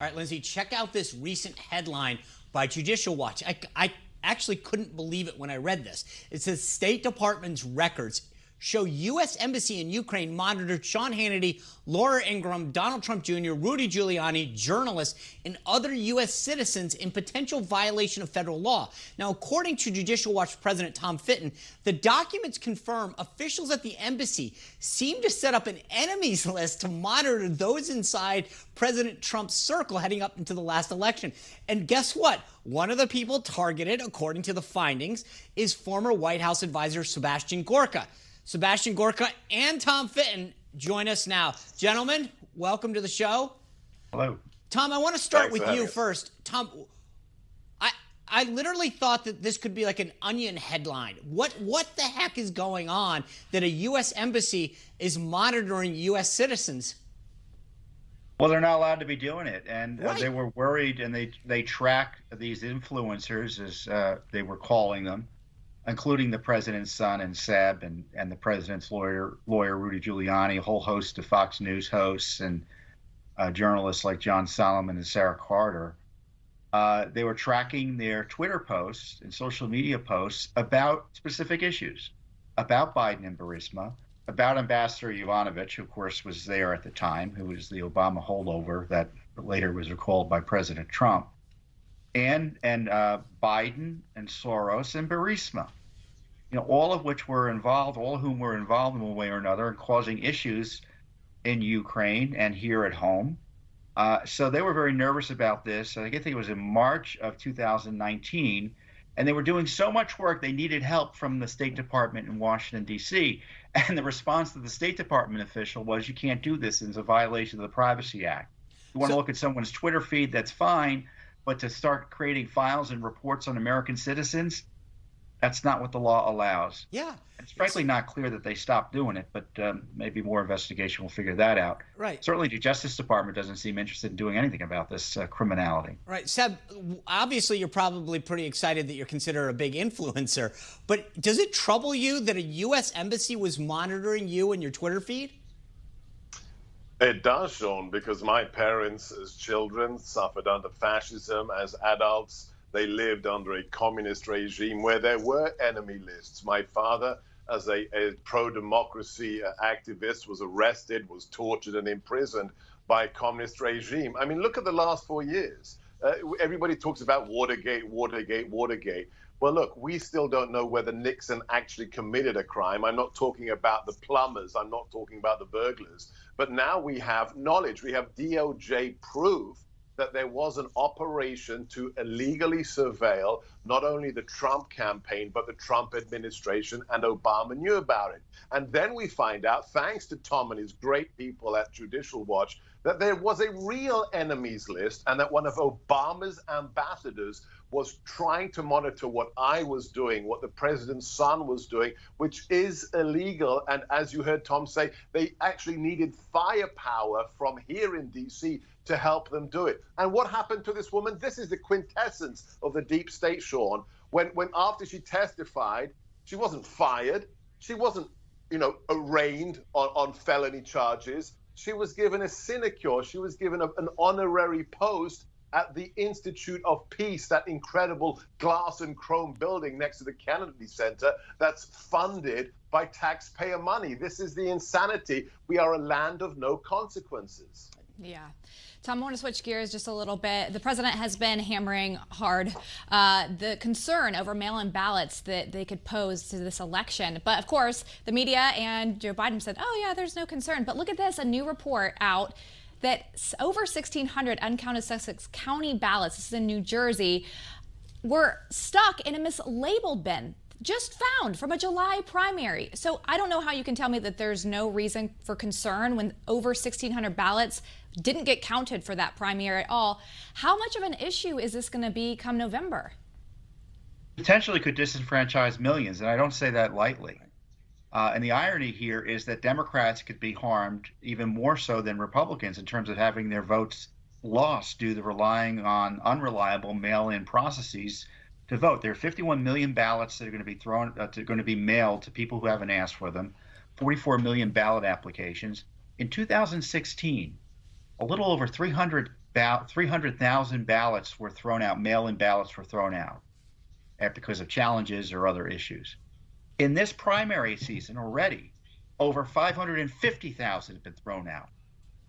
All right, Lindsay, check out this recent headline by Judicial Watch. I actually couldn't believe it when I read this. It says State Department's records show U.S. Embassy in Ukraine monitored Sean Hannity, Laura Ingraham, Donald Trump Jr., Rudy Giuliani, journalists, and other U.S. citizens in potential violation of federal law. Now, according to Judicial Watch President Tom Fitton, the documents confirm officials at the embassy seem to set up an enemies list to monitor those inside President Trump's circle heading up into the last election. And guess what? One of the people targeted, according to the findings, is former White House advisor Sebastian Gorka. Sebastian Gorka and Tom Fitton join us now. Gentlemen, welcome to the show. Hello. Tom, I want to start with you first. Tom, I literally thought that this could be like an Onion headline. What the heck is going on that a U.S. embassy is monitoring U.S. citizens? Well, they're not allowed to be doing it, and Right. they were worried, and they track these influencers, as they were calling them, including the president's son and Seb, and the president's lawyer Rudy Giuliani, a whole host of Fox News hosts and journalists like John Solomon and Sarah Carter. They were tracking their Twitter posts and social media posts about specific issues, about Biden and Burisma, about Ambassador Yovanovitch, who of course was there at the time, who was the Obama holdover that later was recalled by President Trump, and Biden and Soros and Burisma. All of which were involved, all of whom were involved in one way or another in causing issues in Ukraine and here at home. So they were very nervous about this. I think it was in March of 2019, and they were doing so much work they needed help from the State Department in Washington, D.C. And the response to the State Department official was, you can't do this. It's a violation of the Privacy Act. You want to look at someone's Twitter feed, that's fine, but to start creating files and reports on American citizens, that's not what the law allows. Yeah. It's frankly not clear that they stopped doing it, but maybe more investigation will figure that out. Right. Certainly the Justice Department doesn't seem interested in doing anything about this criminality. Right. Seb, obviously you're probably pretty excited that you're considered a big influencer, but does it trouble you that a U.S. embassy was monitoring you and your Twitter feed? It does, Sean, because my parents as children suffered under fascism. As adults, they lived under a communist regime where there were enemy lists. My father, as a pro-democracy activist, was arrested, was tortured and imprisoned by a communist regime. I mean, look at the last 4 years. Everybody talks about Watergate, Watergate, Watergate. Well, look, we still don't know whether Nixon actually committed a crime. I'm not talking about the plumbers. I'm not talking about the burglars. But now we have knowledge. We have DOJ proof that there was an operation to illegally surveil not only the Trump campaign, but the Trump administration, and Obama knew about it. And then we find out, thanks to Tom and his great people at Judicial Watch, that there was a real enemies list, and that one of Obama's ambassadors was trying to monitor what I was doing, what the president's son was doing, which is illegal. And as you heard Tom say, they actually needed firepower from here in D.C. to help them do it. And what happened to this woman? This is the quintessence of the deep state, Sean. When after she testified, she wasn't fired. She wasn't, arraigned on felony charges. She was given a sinecure. She was given an honorary post at the Institute of Peace, that incredible glass and chrome building next to the Kennedy Center that's funded by taxpayer money. This is the insanity. We are a land of no consequences. Yeah. Tom, I want to switch gears just a little bit. The president has been hammering hard the concern over mail-in ballots that they could pose to this election. But of course, the media and Joe Biden said, oh yeah, there's no concern. But look at this, a new report out that over 1,600 uncounted Sussex County ballots, this is in New Jersey, were stuck in a mislabeled bin, just found from a July primary. So I don't know how you can tell me that there's no reason for concern when over 1,600 ballots didn't get counted for that primary at all. How much of an issue is this going to be come November? Potentially could disenfranchise millions, and I don't say that lightly. And the irony here is that Democrats could be harmed even more so than Republicans in terms of having their votes lost due to relying on unreliable mail-in processes to vote. There are 51 million ballots that are going to be mailed to people who haven't asked for them. 44 million ballot applications. In 2016, a little over 300 300,000 ballots were thrown out, mail-in ballots were thrown out because of challenges or other issues. In this primary season already, over 550,000 have been thrown out.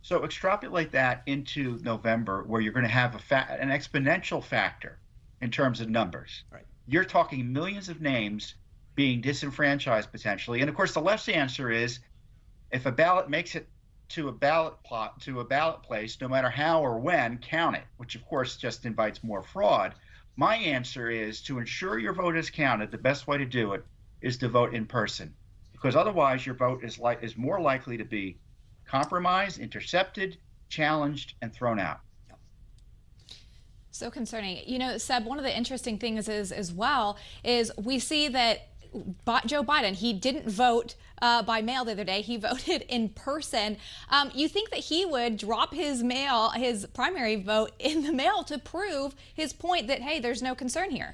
So extrapolate that into November, where you're going to have an exponential factor in terms of numbers. Right. You're talking millions of names being disenfranchised potentially. And of course, the left's answer is, if a ballot makes it to a ballot place, no matter how or when, count it, which of course just invites more fraud. My answer is, to ensure your vote is counted, the best way to do it is to vote in person, because otherwise your vote is more likely to be compromised, intercepted, challenged, and thrown out. So concerning. You know, Seb, one of the interesting things is, as well, is we see that Joe Biden, he didn't vote by mail the other day. He voted in person. You think that he would drop his primary vote in the mail to prove his point that, hey, there's no concern here?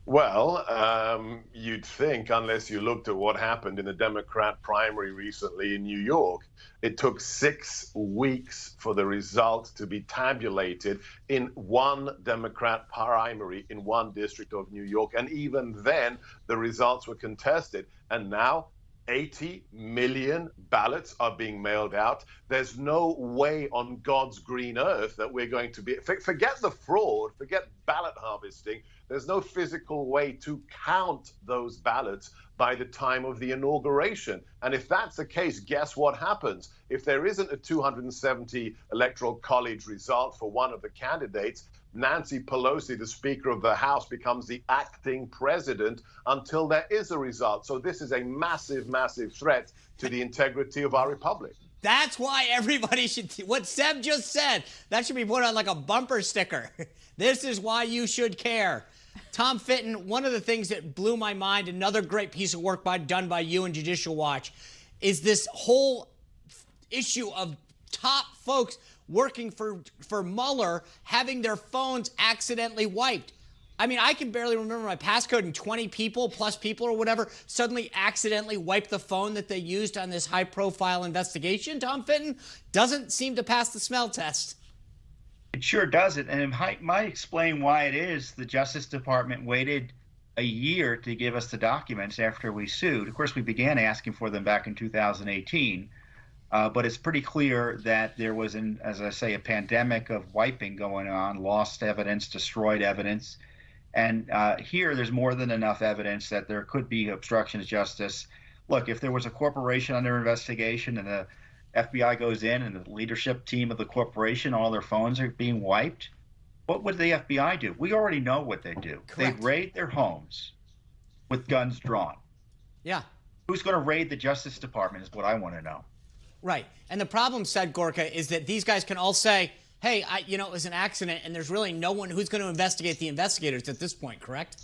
Well, you'd think, unless you looked at what happened in the Democrat primary recently in New York. It took 6 weeks for the result to be tabulated in one Democrat primary in one district of New York. And even then, the results were contested. And now 80 million ballots are being mailed out. There's no way on God's green earth that we're going to be, forget the fraud, forget ballot harvesting. There's no physical way to count those ballots by the time of the inauguration. And if that's the case, guess what happens? If there isn't a 270 electoral college result for one of the candidates, Nancy Pelosi, the Speaker of the House, becomes the acting president until there is a result. So this is a massive, massive threat to the integrity of our republic. That's why everybody should, what Seb just said, that should be put on like a bumper sticker. This is why you should care. Tom Fitton, one of the things that blew my mind, another great piece of work done by you and Judicial Watch, is this whole issue of top folks working for Mueller having their phones accidentally wiped. I mean, I can barely remember my passcode, and 20 people or whatever suddenly accidentally wiped the phone that they used on this high-profile investigation. Tom Fitton doesn't seem to pass the smell test. It sure doesn't, and it might explain why it is the Justice Department waited a year to give us the documents after we sued. Of course, we began asking for them back in 2018, but it's pretty clear that there was, as I say, a pandemic of wiping going on, lost evidence, destroyed evidence, and here there's more than enough evidence that there could be obstruction of justice. Look, if there was a corporation under investigation and the FBI goes in and the leadership team of the corporation, all their phones are being wiped, what would the FBI do? We already know what they do. Correct. They raid their homes with guns drawn. Yeah. Who's going to raid the Justice Department is what I want to know. Right. And the problem, said Gorka, is that these guys can all say, hey, it was an accident, and there's really no one who's going to investigate the investigators at this point, correct?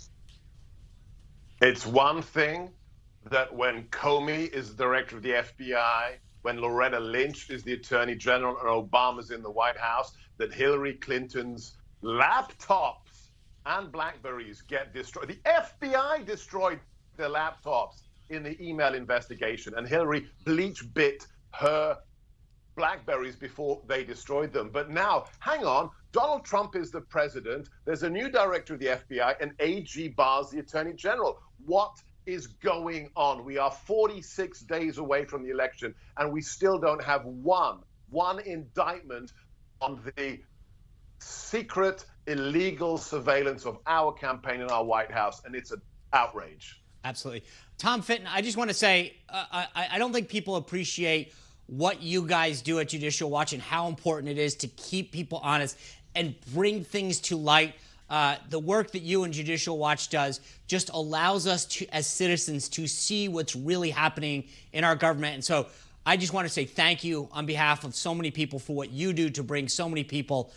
It's one thing that when Comey is the director of the FBI, when Loretta Lynch is the Attorney General and Obama's in the White House, that Hillary Clinton's laptops and Blackberries get destroyed. The FBI destroyed their laptops in the email investigation, and Hillary bleach-bit her Blackberries before they destroyed them. But now, hang on, Donald Trump is the president. There's a new director of the FBI, and AG Barr's the Attorney General. What is going on? We are 46 days away from the election, and we still don't have one indictment on the secret, illegal surveillance of our campaign in our White House, and it's an outrage. Absolutely. Tom Fitton, I just want to say, I don't think people appreciate what you guys do at Judicial Watch and how important it is to keep people honest and bring things to light. The work that you and Judicial Watch does just allows us to, as citizens, to see what's really happening in our government. And so I just want to say thank you on behalf of so many people for what you do to bring so many people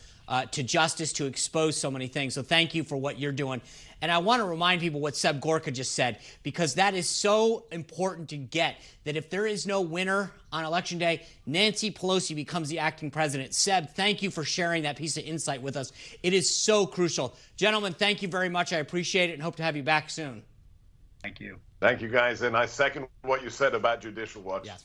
to justice, to expose so many things. So thank you for what you're doing. And I want to remind people what Seb Gorka just said, because that is so important to get, that if there is no winner on Election Day, Nancy Pelosi becomes the acting president. Seb, thank you for sharing that piece of insight with us. It is so crucial. Gentlemen, thank you very much. I appreciate it and hope to have you back soon. Thank you. Thank you, guys. And I second what you said about Judicial Watch. Yes.